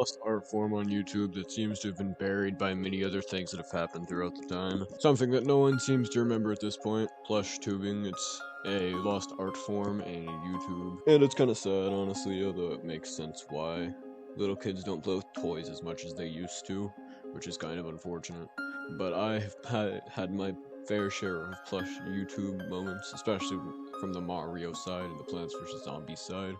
lost art form on YouTube that seems to have been buried by many other things that have happened throughout the time. Something that no one seems to remember at this point. Plush tubing, it's a lost art form in YouTube. And it's kind of sad, honestly, although it makes sense why. Little kids don't play with toys as much as they used to, which is kind of unfortunate. But I have had my fair share of plush YouTube moments, especially from the Mario side and the Plants vs. Zombies side.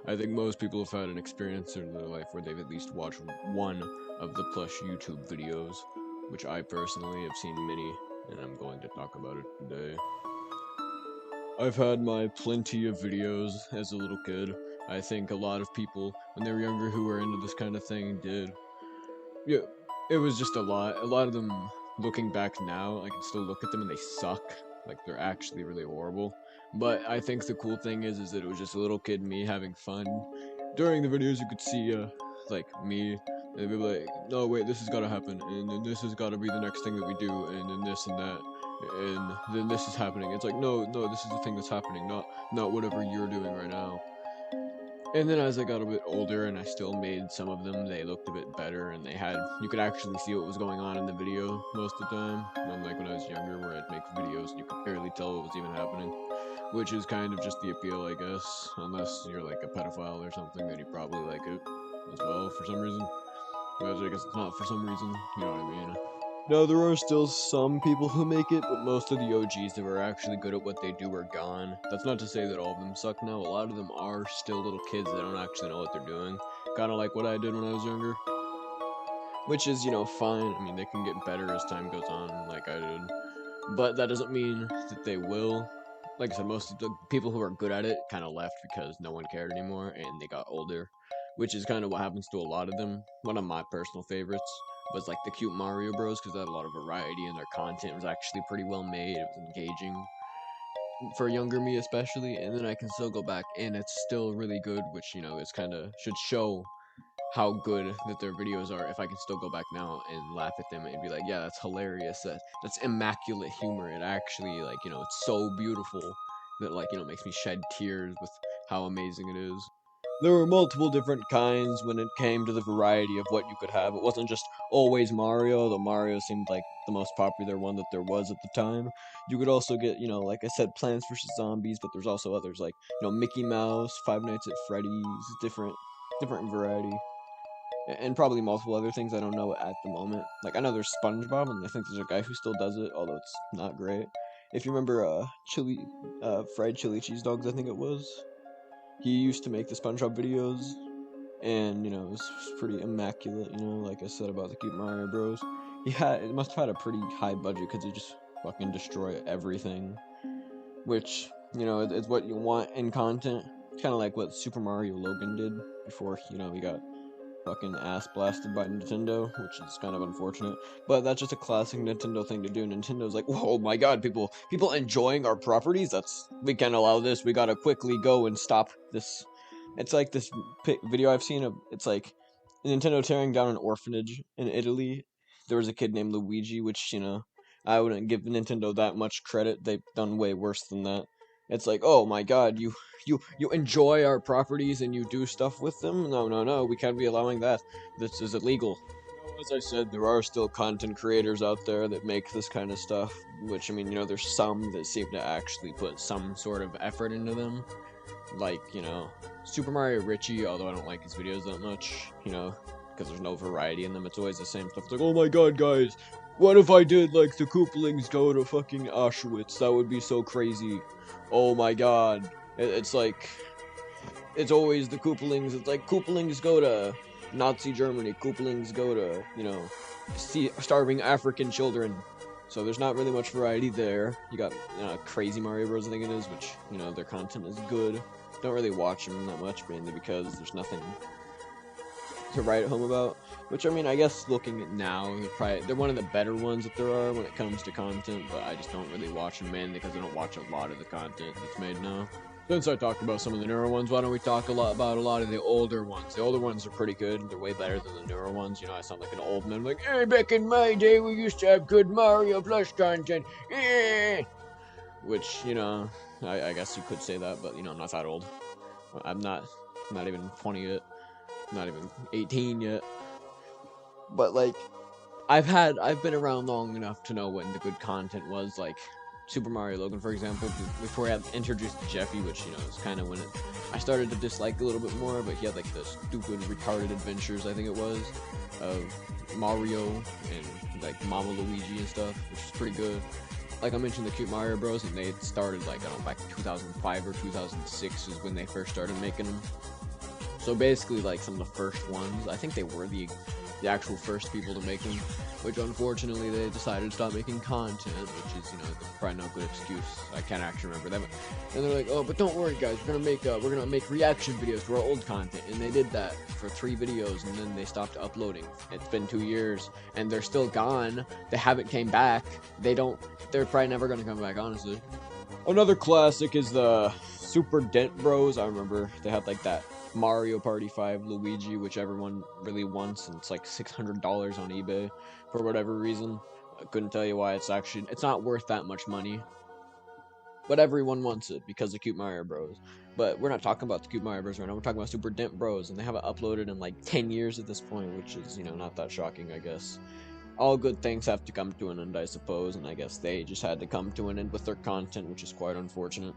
I think most people have had an experience in their life where they've at least watched one of the plush YouTube videos, which I personally have seen many, and I'm going to talk about it today. I've had my plenty of videos as a little kid. I think a lot of people, when they were younger who were into this kind of thing, did. Yeah, it was just a lot. A lot of them, looking back now, I can still look at them and they suck. Like, they're actually really horrible. But I think the cool thing is that it was just a little kid, me, having fun. During the videos, you could see, like, me, and they'd be like, no, wait, this has gotta happen, and then this has gotta be the next thing that we do, and then this and that, and then this is happening. It's like, no, this is the thing that's happening, not whatever you're doing right now. And then as I got a bit older and I still made some of them, they looked a bit better and you could actually see what was going on in the video most of the time. Unlike when I was younger where I'd make videos and you could barely tell what was even happening. Which is kind of just the appeal, I guess. Unless you're like a pedophile or something, then you probably like it as well for some reason. But I guess it's not for some reason, you know what I mean? No, there are still some people who make it, but most of the OGs that were actually good at what they do are gone. That's not to say that all of them suck now. A lot of them are still little kids that don't actually know what they're doing. Kind of like what I did when I was younger. Which is, fine. I mean, they can get better as time goes on, like I did. But that doesn't mean that they will. Like I said, most of the people who are good at it kind of left because no one cared anymore and they got older. Which is kind of what happens to a lot of them. One of my personal favorites was like the cute Mario Bros. Because they had a lot of variety and their content was actually pretty well made. It was engaging for younger me especially, and then I can still go back and it's still really good, which is kind of should show how good that their videos are if I can still go back now and laugh at them and be like, yeah, that's hilarious. That's immaculate humor. It actually it's so beautiful that makes me shed tears with how amazing it is. There were multiple different kinds when it came to the variety of what you could have. It wasn't just always Mario, though Mario seemed like the most popular one that there was at the time. You could also get, like I said, Plants vs. Zombies, but there's also others like, Mickey Mouse, Five Nights at Freddy's, different variety. And probably multiple other things I don't know at the moment. Like, I know there's SpongeBob, and I think there's a guy who still does it, although it's not great. If you remember, fried chili cheese dogs, I think it was. He used to make the SpongeBob videos, and, it was pretty immaculate, like I said about the cute Mario Bros. It must have had a pretty high budget, because he just fucking destroy everything. Which, is what you want in content. It's kind of like what Super Mario Logan did before, he got fucking ass blasted by Nintendo, which is kind of unfortunate. But that's just a classic Nintendo thing to do. Nintendo's like, oh my god, people enjoying our properties? We can't allow this. We gotta quickly go and stop this. It's like this video I've seen of, it's like Nintendo tearing down an orphanage in Italy. There was a kid named Luigi, which, I wouldn't give Nintendo that much credit. They've done way worse than that. It's like, oh my god, you enjoy our properties and you do stuff with them? No, we can't be allowing that. This is illegal. As I said, there are still content creators out there that make this kind of stuff, which, there's some that seem to actually put some sort of effort into them. Like, Super Mario Richie, although I don't like his videos that much, because there's no variety in them. It's always the same stuff. It's like, oh my god, guys, what if I did, like, the Koopalings go to fucking Auschwitz? That would be so crazy. Oh my god. It's like, it's always the Koopalings. It's like, Koopalings go to Nazi Germany. Koopalings go to, starving African children. So there's not really much variety there. You got, Crazy Mario Bros, I think it is, which, their content is good. Don't really watch them that much, mainly because there's nothing to write home about. Which, I guess looking at now, they're one of the better ones that there are when it comes to content, but I just don't really watch them, mainly because I don't watch a lot of the content that's made now. Since I talked about some of the newer ones, why don't we talk about a lot of the older ones? The older ones are pretty good. They're way better than the newer ones. I sound like an old man, like, hey, back in my day, we used to have good Mario Plush content. Which, I guess you could say that, but, I'm not that old. I'm not even 20 yet. not even 18 yet. But like, I've been around long enough to know when the good content was, like Super Mario Logan, for example, before I had introduced Jeffy, which, you know, is kind of when I started to dislike a little bit more, but he had like the stupid, retarded adventures, I think it was, of Mario and like Mama Luigi and stuff, which is pretty good. Like I mentioned, the Cute Mario Bros, and they started like, I don't know, back in 2005 or 2006 is when they first started making them. So basically, like some of the first ones, I think they were the actual first people to make them, which unfortunately they decided to stop making content, which is, you know, probably no good excuse. I can't actually remember that. And they're like, oh, but don't worry, guys, we're gonna make reaction videos to our old content, and they did that for 3 videos, and then they stopped uploading. It's been 2 years, and they're still gone. They haven't came back. They're probably never gonna come back, honestly. Another classic is the Super Dent Bros. I remember they had like that Mario Party 5 Luigi, which everyone really wants, and it's like $600 on eBay for whatever reason. I couldn't tell you why. It's not worth that much money, but everyone wants it because of Cute Mario Bros. But we're not talking about the Cute Mario Bros right now. We're talking about Super Dent Bros, and they haven't uploaded in like 10 years at this point, which is, you know, not that shocking, I guess. All good things have to come to an end, I suppose, and I guess they just had to come to an end with their content, which is quite unfortunate.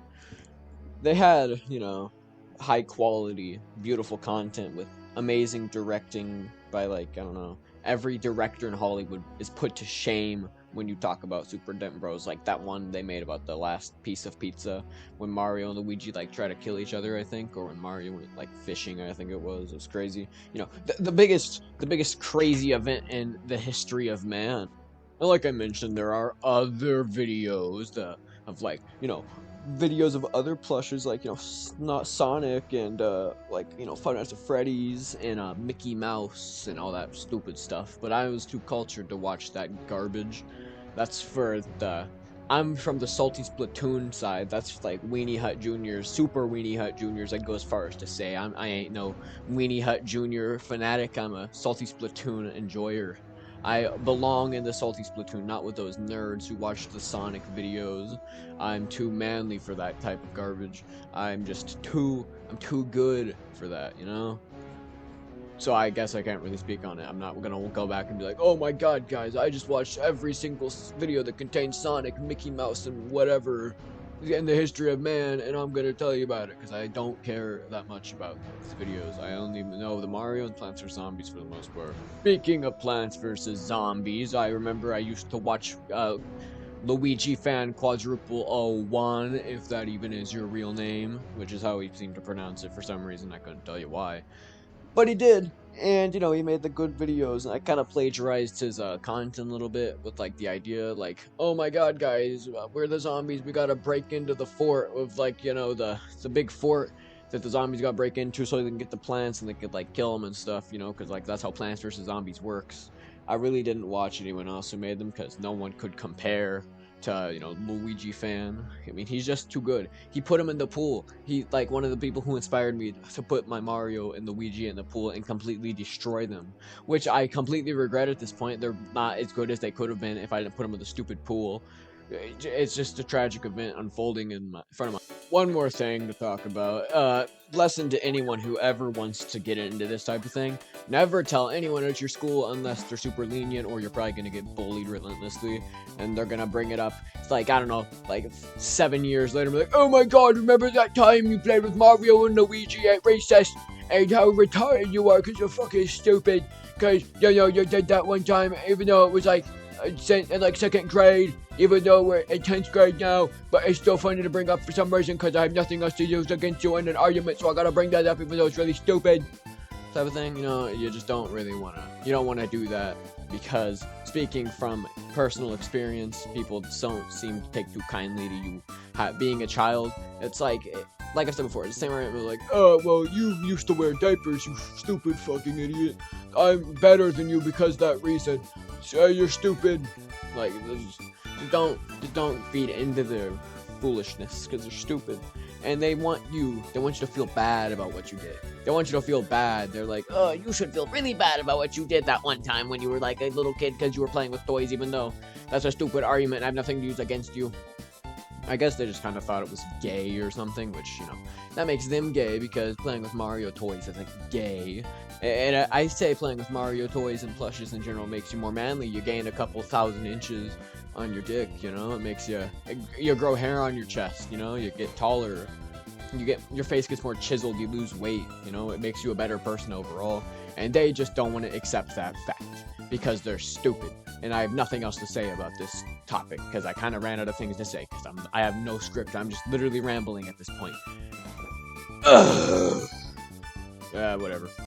They had, you know, high quality, beautiful content with amazing directing by, like, I don't know, every director in Hollywood is put to shame when you talk about Super Dent Bros. Like that one they made about the last piece of pizza when Mario and Luigi like try to kill each other, I think, or when Mario went like fishing, I think it was crazy. You know, the biggest crazy event in the history of man. And like I mentioned, there are other videos of like, you know, videos of other plushes, like, you know, not Sonic and like, you know, Five Nights at Freddy's and Mickey Mouse and all that stupid stuff, but I was too cultured to watch that garbage. That's for the I'm from the Salty Splatoon side. That's like Weenie Hut Juniors, Super Weenie Hut Juniors. I'd go as far as to say I ain't no Weenie Hut Junior fanatic. I'm a Salty Splatoon enjoyer. I belong in the Salty Splatoon, not with those nerds who watch the Sonic videos. I'm too manly for that type of garbage. I'm too good for that, you know? So I guess I can't really speak on it. I'm not gonna go back and be like, oh my god, guys, I just watched every single video that contains Sonic, Mickey Mouse, and whatever in the history of man, and I'm gonna tell you about it, because I don't care that much about these videos. I only know the Mario and Plants vs. Zombies for the most part. Speaking of Plants vs. Zombies, I remember I used to watch Luigi Fan Quadruple 01, if that even is your real name, which is how he seemed to pronounce it for some reason. I couldn't tell you why. But he did, and, you know, he made the good videos, and I kind of plagiarized his content a little bit with, like, the idea, like, oh my god, guys, we're the zombies, we gotta break into the fort with, like, you know, the big fort that the zombies gotta break into so they can get the plants and they could, like, kill them and stuff, you know, because, like, that's how Plants vs. Zombies works. I really didn't watch anyone else who made them, because no one could compare to, you know, Luigi Fan. I mean, he's just too good. He put him in the pool. He, like, one of the people who inspired me to put my Mario and Luigi in the pool and completely destroy them, which I completely regret at this point. They're not as good as they could have been if I didn't put them in the stupid pool. It's just a tragic event unfolding in front of my... One more thing to talk about. Lesson to anyone who ever wants to get into this type of thing. Never tell anyone at your school unless they're super lenient, or you're probably going to get bullied relentlessly. And they're going to bring it up. It's like, I don't know, like 7 years later, be like, oh my god, remember that time you played with Mario and Luigi at recess? And how retarded you are because you're fucking stupid. Because, you know, you did that one time, even though it was like in like 2nd grade, even though we're in 10th grade now, but it's still funny to bring up for some reason because I have nothing else to use against you in an argument, so I gotta bring that up even though it's really stupid. Type of thing, you know, you just don't really you don't wanna do that, because speaking from personal experience, people don't seem to take too kindly to you being a child. It's like I said before, it's the same argument like, oh, well, you used to wear diapers, you stupid fucking idiot. I'm better than you because that reason. So you're stupid. Like, just don't feed into their foolishness, because they're stupid. And they want you to feel bad about what you did. They want you to feel bad. They're like, oh, you should feel really bad about what you did that one time when you were like a little kid because you were playing with toys, even though that's a stupid argument and I have nothing to use against you. I guess they just kind of thought it was gay or something, which, you know, that makes them gay because playing with Mario toys is like gay. And I say playing with Mario toys and plushes in general makes you more manly. You gain a couple thousand inches on your dick, you know? It makes you grow hair on your chest, you know? You get taller. Your face gets more chiseled, you lose weight, you know? It makes you a better person overall. And they just don't want to accept that fact because they're stupid. And I have nothing else to say about this topic because I kind of ran out of things to say because I have no script. I'm just literally rambling at this point. Ugh. Whatever.